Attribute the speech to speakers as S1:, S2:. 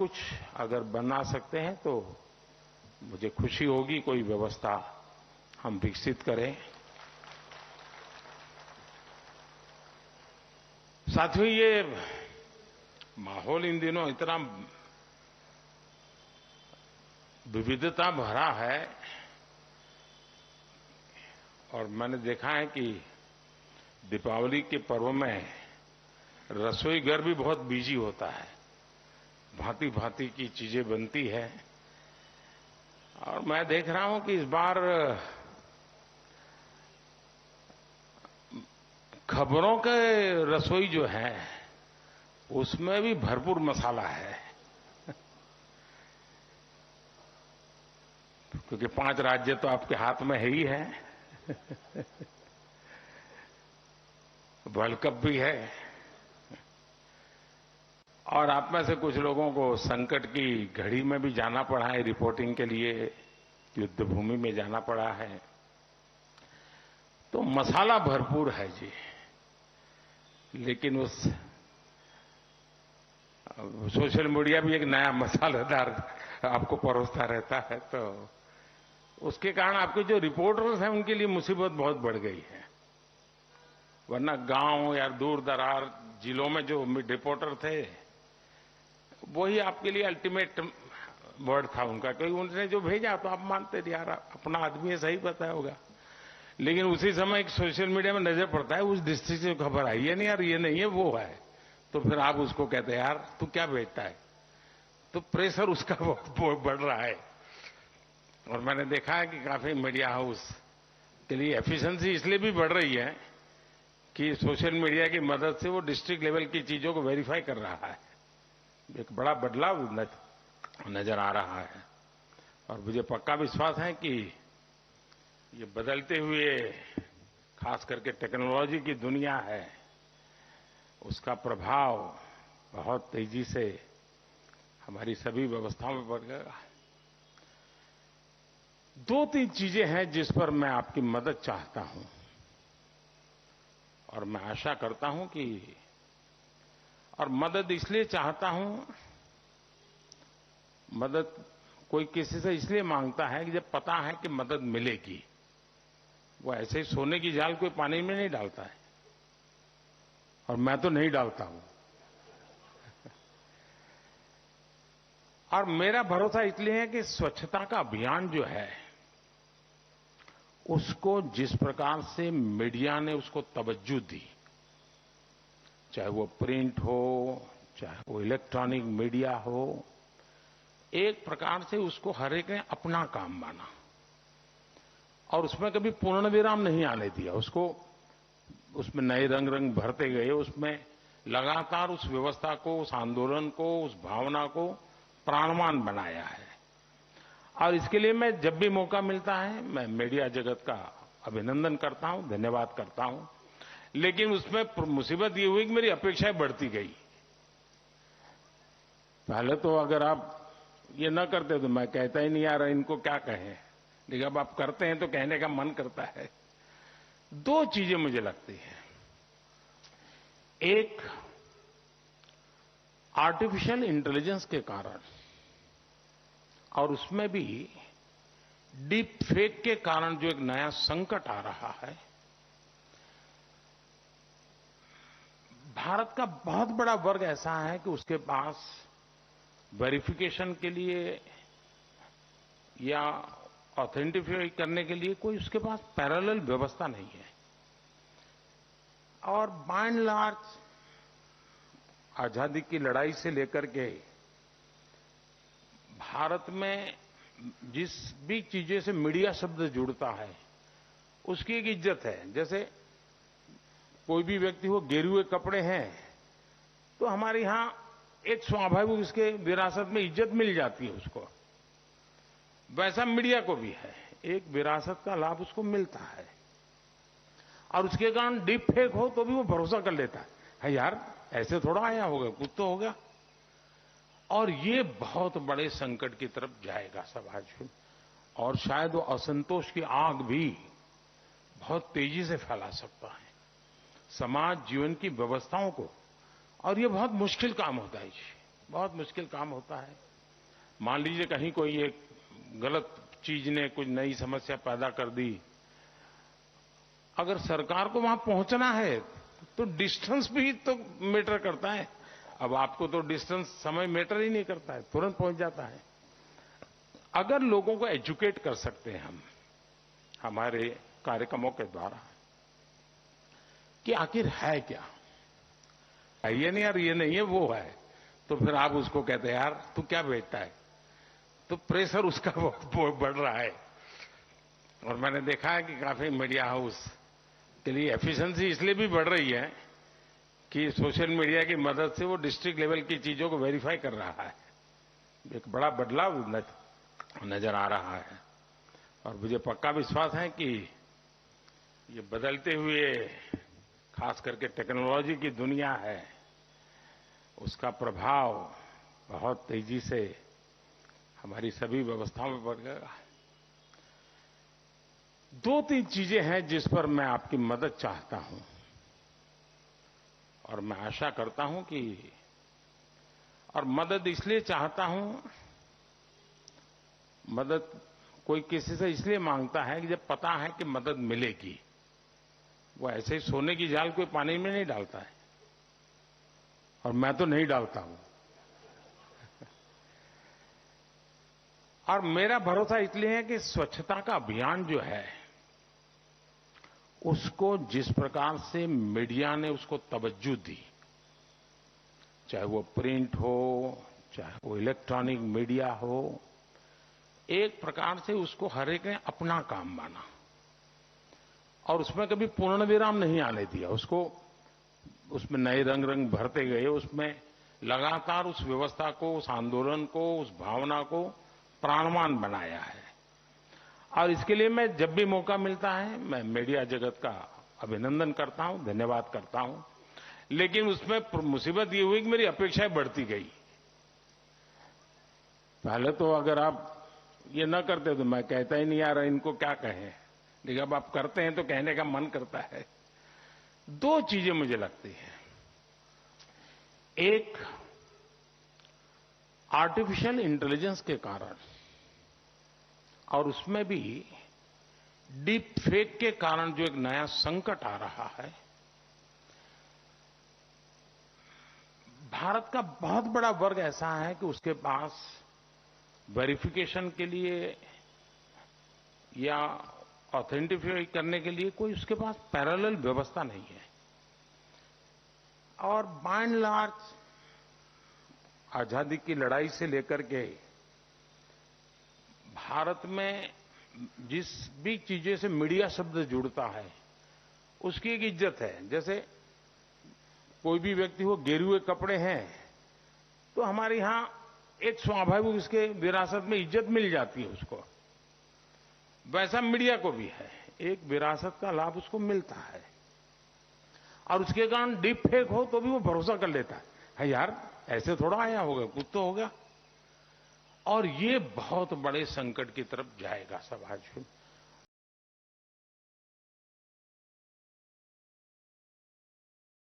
S1: कुछ अगर बना सकते हैं तो मुझे खुशी होगी। कोई व्यवस्था हम विकसित करें। साथियों, ये माहौल इन दिनों इतना विविधता भरा है और मैंने देखा है कि दीपावली के पर्व में रसोई घर भी बहुत बिजी होता है। भांति भांति की चीजें बनती है और मैं देख रहा हूं कि इस बार खबरों के रसोई जो है उसमें भी भरपूर मसाला है क्योंकि 5 राज्य तो आपके हाथ में है ही है। वर्ल्ड कप भी है और आप में से कुछ लोगों को संकट की घड़ी में भी जाना पड़ा है, रिपोर्टिंग के लिए युद्ध भूमि में जाना पड़ा है। तो मसाला भरपूर है जी, लेकिन उस सोशल मीडिया भी एक नया मसालेदार आपको परोसता रहता है, तो उसके कारण आपके जो रिपोर्टर्स हैं उनके लिए मुसीबत बहुत बढ़ गई है। वरना गांव या दूर दरार जिलों में जो रिपोर्टर थे वही आपके लिए अल्टीमेट वर्ड था उनका, क्योंकि उनने जो भेजा तो आप मानते थे यार अपना आदमी है, सही बताया होगा। लेकिन उसी समय एक सोशल मीडिया में नजर पड़ता है उस डिस्ट्रिक्ट से खबर आई है, नहीं यार ये नहीं है वो है, तो फिर आप उसको कहते हैं यार तू क्या भेजता है, तो प्रेशर उसका बहुत बढ़ रहा है। और मैंने देखा है कि काफी मीडिया हाउस के लिए एफिशिएंसी इसलिए भी बढ़ रही है कि सोशल मीडिया की मदद से वो डिस्ट्रिक्ट लेवल की चीजों को वेरीफाई कर रहा है। एक बड़ा बदलाव नजर आ रहा है और मुझे पक्का विश्वास है कि ये बदलते हुए खास करके टेक्नोलॉजी की दुनिया है, उसका प्रभाव बहुत तेजी से हमारी सभी व्यवस्थाओं में पड़ेगा। 2-3 चीजें हैं जिस पर मैं आपकी मदद चाहता हूं और मैं आशा करता हूं कि, और मदद इसलिए चाहता हूं, मदद कोई किसी से इसलिए मांगता है कि जब पता है कि मदद मिलेगी। वो ऐसे ही सोने की जाल कोई पानी में नहीं डालता है और मैं तो नहीं डालता हूं। और मेरा भरोसा इसलिए है कि स्वच्छता का अभियान जो है उसको जिस प्रकार से मीडिया ने उसको तवज्जो दी, चाहे वो प्रिंट हो चाहे वो इलेक्ट्रॉनिक मीडिया हो, एक प्रकार से उसको हर एक ने अपना काम माना और उसमें कभी पूर्ण विराम नहीं आने दिया। उसको उसमें नए रंग भरते गए, उसमें लगातार उस व्यवस्था को, उस आंदोलन को, उस भावना को प्राणवान बनाया है। और इसके लिए मैं जब भी मौका मिलता है मैं मीडिया जगत का अभिनंदन करता हूं, धन्यवाद करता हूं। लेकिन उसमें मुसीबत ये हुई कि मेरी अपेक्षाएं बढ़ती गई। पहले तो अगर आप ये न करते तो मैं कहता ही नहीं यार इनको क्या कहें, लेकिन अब आप करते हैं तो कहने का मन करता है। 2 चीजें मुझे लगती हैं। एक, आर्टिफिशियल इंटेलिजेंस के कारण और उसमें भी डीप फेक के कारण जो एक नया संकट आ रहा है, भारत का बहुत बड़ा वर्ग ऐसा है कि उसके पास वेरिफिकेशन के लिए या ऑथेंटिफाई करने के लिए कोई उसके पास पैरेलल व्यवस्था नहीं है। और बाय एंड लार्ज आजादी की लड़ाई से लेकर के भारत में जिस भी चीजें से मीडिया शब्द जुड़ता है उसकी एक इज्जत है। जैसे कोई भी व्यक्ति हो, गेरुए कपड़े हैं तो हमारे यहां एक स्वाभाविक उसके विरासत में इज्जत मिल जाती है उसको, वैसा मीडिया को भी है, एक विरासत का लाभ उसको मिलता है। और उसके कारण डीप फेक हो तो भी वो भरोसा कर लेता है यार ऐसे थोड़ा आया होगा, कुछ तो होगा। और ये बहुत बड़े संकट की तरफ जाएगा समाज में, और शायद वो असंतोष की आग भी बहुत तेजी से फैला सकता है समाज जीवन की व्यवस्थाओं को, और ये बहुत मुश्किल काम होता है जी। बहुत मुश्किल काम होता है। मान लीजिए कहीं कोई एक गलत चीज ने कुछ नई समस्या पैदा कर दी, अगर सरकार को वहां पहुंचना है तो डिस्टेंस भी तो मैटर करता है। अब आपको तो डिस्टेंस समय मैटर ही नहीं करता है, तुरंत पहुंच जाता है। अगर लोगों को एजुकेट कर सकते हैं हम हमारे कार्यक्रमों के द्वारा कि आखिर है क्या, ये नहीं यार ये नहीं है वो है, तो फिर आप उसको कहते हैं यार तू क्या बेचता है, तो प्रेशर उसका बहुत बढ़ रहा है। और मैंने देखा है कि काफी मीडिया हाउस के लिए एफिशिएंसी इसलिए भी बढ़ रही है कि सोशल मीडिया की मदद से वो डिस्ट्रिक्ट लेवल की चीजों को वेरीफाई कर रहा है। एक बड़ा बदलाव नजर आ रहा है और मुझे पक्का विश्वास है कि ये बदलते हुए खास करके टेक्नोलॉजी की दुनिया है, उसका प्रभाव बहुत तेजी से हमारी सभी व्यवस्थाओं में पड़ेगा। 2-3 चीजें हैं जिस पर मैं आपकी मदद चाहता हूं और मैं आशा करता हूं कि, और मदद इसलिए चाहता हूं, मदद कोई किसी से इसलिए मांगता है कि जब पता है कि मदद मिलेगी। वो ऐसे ही सोने की जाल कोई पानी में नहीं डालता है, और मैं तो नहीं डालता हूं। और मेरा भरोसा इसलिए है कि स्वच्छता का अभियान जो है उसको जिस प्रकार से मीडिया ने उसको तवज्जो दी, चाहे वो प्रिंट हो चाहे वो इलेक्ट्रॉनिक मीडिया हो, एक प्रकार से उसको हर एक ने अपना काम माना और उसमें कभी पूर्ण विराम नहीं आने दिया। उसको उसमें नए रंग रंग भरते गए, उसमें लगातार उस व्यवस्था को, उस आंदोलन को, उस भावना को प्राणवान बनाया है। और इसके लिए मैं जब भी मौका मिलता है मैं मीडिया जगत का अभिनंदन करता हूं, धन्यवाद करता हूं। लेकिन उसमें मुसीबत ये हुई कि मेरी अपेक्षाएं बढ़ती गई। पहले तो अगर आप ये न करते तो मैं कहता ही नहीं यार इनको क्या कहें, लेकिन अब आप करते हैं तो कहने का मन करता है। 2 चीजें मुझे लगती हैं। एक, आर्टिफिशियल इंटेलिजेंस के कारण और उसमें भी डीप फेक के कारण जो एक नया संकट आ रहा है, भारत का बहुत बड़ा वर्ग ऐसा है कि उसके पास वेरिफिकेशन के लिए या ऑथेंटिफाई करने के लिए कोई उसके पास पैरेलल व्यवस्था नहीं है। और बाय एंड लार्ज आजादी की लड़ाई से लेकर के भारत में जिस भी चीजें से मीडिया शब्द जुड़ता है उसकी एक इज्जत है। जैसे कोई भी व्यक्ति हो गेरुए हुए कपड़े हैं तो हमारे यहां एक स्वाभाविक उसके विरासत में इज्जत मिल जाती है उसको, वैसा मीडिया को भी है, एक विरासत का लाभ उसको मिलता है। और उसके कारण डीप फेक हो तो भी वो भरोसा कर लेता है यार ऐसे थोड़ा आया होगा, कुछ तो होगा। और ये बहुत बड़े संकट की तरफ जाएगा समाज में।